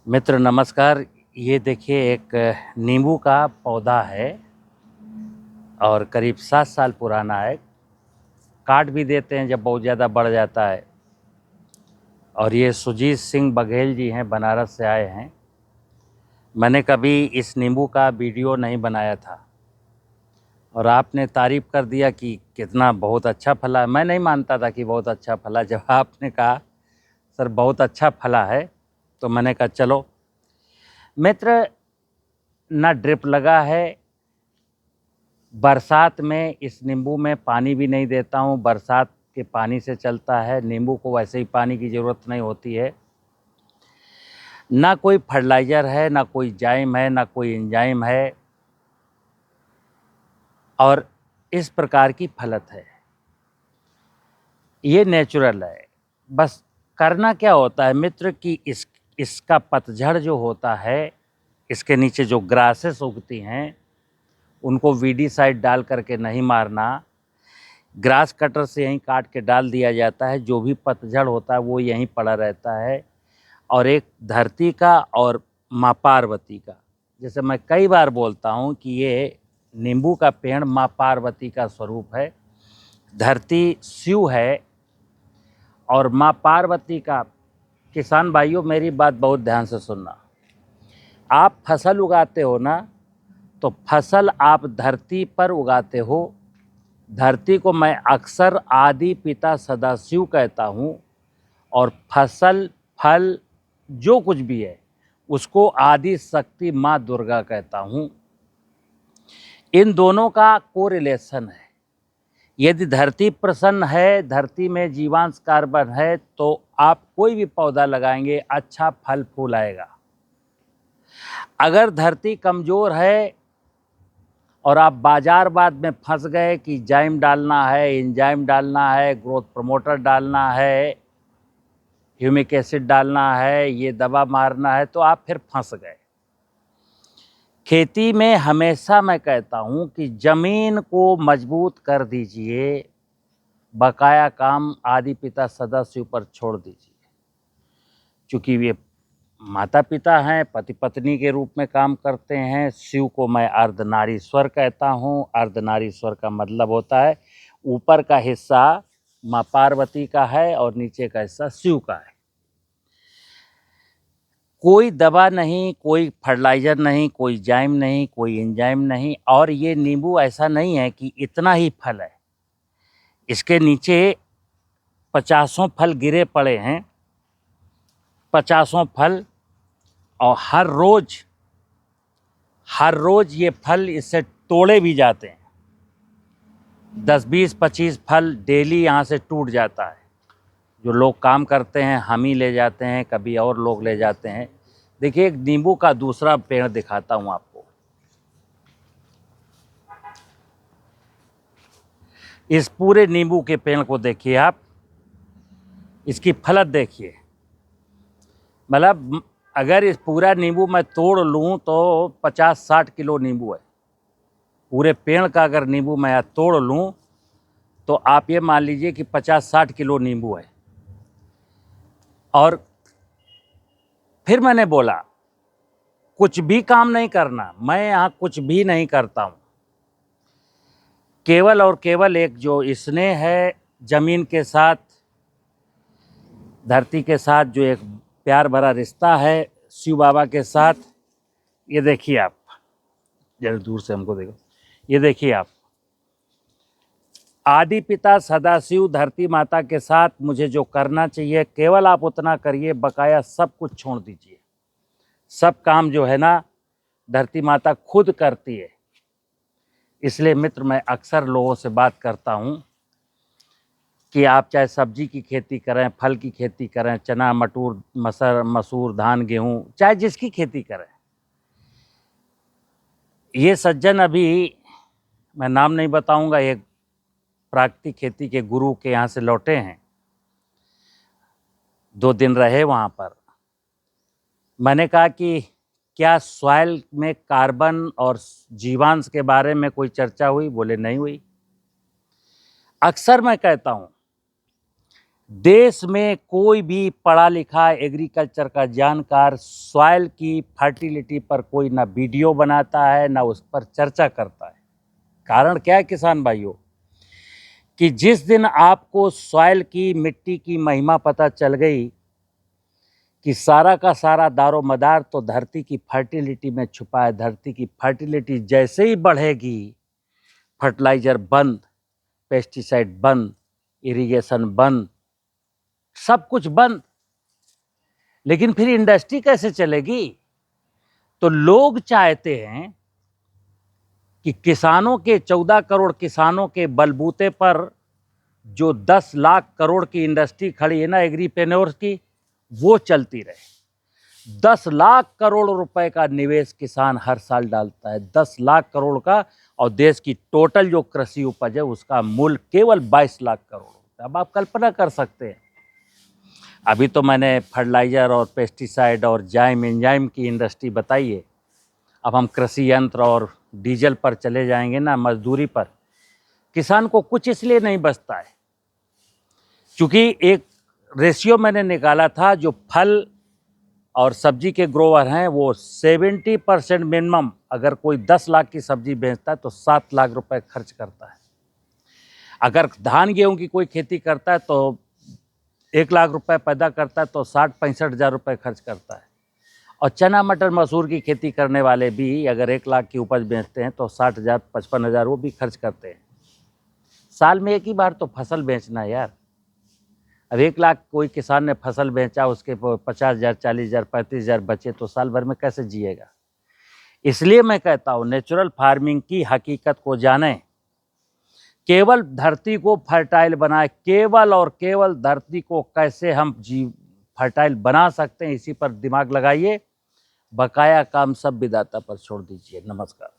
मित्र नमस्कार। ये देखिए एक नींबू का पौधा है और करीब 7 साल पुराना है। काट भी देते हैं जब बहुत ज़्यादा बढ़ जाता है। और ये सुजीत सिंह बघेल जी हैं, बनारस से आए हैं। मैंने कभी इस नींबू का वीडियो नहीं बनाया था और आपने तारीफ़ कर दिया कि कितना बहुत अच्छा फला है। मैं नहीं मानता था कि बहुत अच्छा फला। जब आपने कहा सर बहुत अच्छा फला है तो मैंने कहा चलो। मित्र, ना ड्रिप लगा है, बरसात में इस नींबू में पानी भी नहीं देता हूँ। बरसात के पानी से चलता है। नींबू को वैसे ही पानी की ज़रूरत नहीं होती है। ना कोई फर्टिलाइज़र है, ना कोई जाइम है, ना कोई एंजाइम है और इस प्रकार की फलत है। ये नेचुरल है। बस करना क्या होता है मित्र कि इसका पतझड़ जो होता है, इसके नीचे जो ग्रासेस उगती हैं उनको वीडीसाइड डाल करके नहीं मारना। ग्रास कटर से यहीं काट के डाल दिया जाता है। जो भी पतझड़ होता है वो यहीं पड़ा रहता है। और एक धरती का और माँ पार्वती का, जैसे मैं कई बार बोलता हूँ कि ये नींबू का पेड़ माँ पार्वती का स्वरूप है, धरती शिव है और माँ पार्वती का। किसान भाइयों, मेरी बात बहुत ध्यान से सुनना। आप फसल उगाते हो ना, तो फसल आप धरती पर उगाते हो। धरती को मैं अक्सर आदि पिता सदाशिव कहता हूँ और फसल, फल, जो कुछ भी है उसको आदि शक्ति माँ दुर्गा कहता हूँ। इन दोनों का कोरिलेशन है। यदि धरती प्रसन्न है, धरती में जीवांश कार्बन है, तो आप कोई भी पौधा लगाएंगे अच्छा फल फूल आएगा। अगर धरती कमज़ोर है और आप बाजारवाद में फंस गए कि जाइम डालना है, एंजाइम डालना है, ग्रोथ प्रमोटर डालना है, ह्यूमिक एसिड डालना है, ये दवा मारना है, तो आप फिर फंस गए। खेती में हमेशा मैं कहता हूँ कि ज़मीन को मजबूत कर दीजिए, बकाया काम आदि पिता सदाशिव पर छोड़ दीजिए। चूँकि ये माता पिता हैं, पति पत्नी के रूप में काम करते हैं। शिव को मैं अर्धनारीश्वर कहता हूँ। अर्धनारीश्वर का मतलब होता है ऊपर का हिस्सा माँ पार्वती का है और नीचे का हिस्सा शिव का है। कोई दवा नहीं, कोई फर्टिलाइज़र नहीं, कोई जाइम नहीं, कोई एंजाइम नहीं। और ये नींबू ऐसा नहीं है कि इतना ही फल है। इसके नीचे 50 फल गिरे पड़े हैं, 50 फल। और हर रोज़ ये फल इससे तोड़े भी जाते हैं। 10, 20, 25 फल डेली यहाँ से टूट जाता है। जो लोग काम करते हैं हम ही ले जाते हैं, कभी और लोग ले जाते हैं। देखिए, एक नींबू का दूसरा पेड़ दिखाता हूँ आपको। इस पूरे नींबू के पेड़ को देखिए आप, इसकी फलत देखिए। मतलब अगर इस पूरा नींबू मैं तोड़ लूँ तो 50-60 किलो नींबू है। पूरे पेड़ का अगर नींबू मैं तोड़ लूँ तो आप ये मान लीजिए कि 50-60 किलो नींबू है। और फिर मैंने बोला कुछ भी काम नहीं करना, मैं यहाँ कुछ भी नहीं करता हूँ। केवल और केवल एक जो स्नेह है ज़मीन के साथ, धरती के साथ, जो एक प्यार भरा रिश्ता है शिव बाबा के साथ। ये देखिए आप, जरा दूर से हमको देखो। ये देखिए आप, आदि पिता सदाशिव धरती माता के साथ मुझे जो करना चाहिए केवल आप उतना करिए, बकाया सब कुछ छोड़ दीजिए। सब काम जो है ना धरती माता खुद करती है। इसलिए मित्र, मैं अक्सर लोगों से बात करता हूँ कि आप चाहे सब्जी की खेती करें, फल की खेती करें, चना मटूर मसूर धान गेहूँ, चाहे जिसकी खेती करें। ये सज्जन, अभी मैं नाम नहीं बताऊंगा, एक प्राकृतिक खेती के गुरु के यहाँ से लौटे हैं, 2 दिन रहे वहाँ पर। मैंने कहा कि क्या सॉइल में कार्बन और जीवांश के बारे में कोई चर्चा हुई? बोले नहीं हुई। अक्सर मैं कहता हूँ देश में कोई भी पढ़ा लिखा एग्रीकल्चर का जानकार सॉइल की फर्टिलिटी पर कोई ना वीडियो बनाता है ना उस पर चर्चा करता है। कारण क्या है किसान भाइयों, कि जिस दिन आपको सॉइल की, मिट्टी की महिमा पता चल गई कि सारा का सारा दारोमदार तो धरती की फर्टिलिटी में छुपा है, धरती की फर्टिलिटी जैसे ही बढ़ेगी, फर्टिलाइजर बंद, पेस्टिसाइड बंद, इरिगेशन बंद, सब कुछ बंद। लेकिन फिर इंडस्ट्री कैसे चलेगी? तो लोग चाहते हैं कि किसानों के 14 करोड़ किसानों के बलबूते पर जो 10 लाख करोड़ की इंडस्ट्री खड़ी है ना एग्रीप्रेन्योर्स की, वो चलती रहे। 10 लाख करोड़ रुपए का निवेश किसान हर साल डालता है, 10 लाख करोड़ का, और देश की टोटल जो कृषि उपज है उसका मूल्य केवल 22 लाख करोड़ होता है। अब आप कल्पना कर सकते हैं। अभी तो मैंने फर्टिलाइज़र और पेस्टिसाइड और जाइम एंजाइम की इंडस्ट्री बताई है। अब हम कृषि यंत्र और डीजल पर चले जाएंगे ना, मजदूरी पर। किसान को कुछ इसलिए नहीं बचता है क्योंकि एक रेशियो मैंने निकाला था, जो फल और सब्जी के ग्रोवर हैं वो 70% मिनिमम, अगर कोई 10 लाख की सब्जी बेचता है तो 7 लाख रुपए खर्च करता है। अगर धान गेहूं की कोई खेती करता है तो 1 लाख रुपए पैदा करता है तो 60-65 हज़ार रुपये खर्च करता है। और चना मटर मसूर की खेती करने वाले भी अगर 1 लाख की उपज बेचते हैं तो 60,000 55,000 वो भी खर्च करते हैं। साल में एक ही बार तो फसल बेचना है यार। अब 1 लाख कोई किसान ने फसल बेचा, उसके 50,000 40,000 35,000 बचे तो साल भर में कैसे जिएगा? इसलिए मैं कहता हूँ नेचुरल फार्मिंग की हकीकत को जानें, केवल धरती को फर्टाइल बनाए, केवल और केवल धरती को कैसे हम फर्टाइल बना सकते हैं, इसी पर दिमाग लगाइए। बकाया काम सब विधाता पर छोड़ दीजिए। नमस्कार।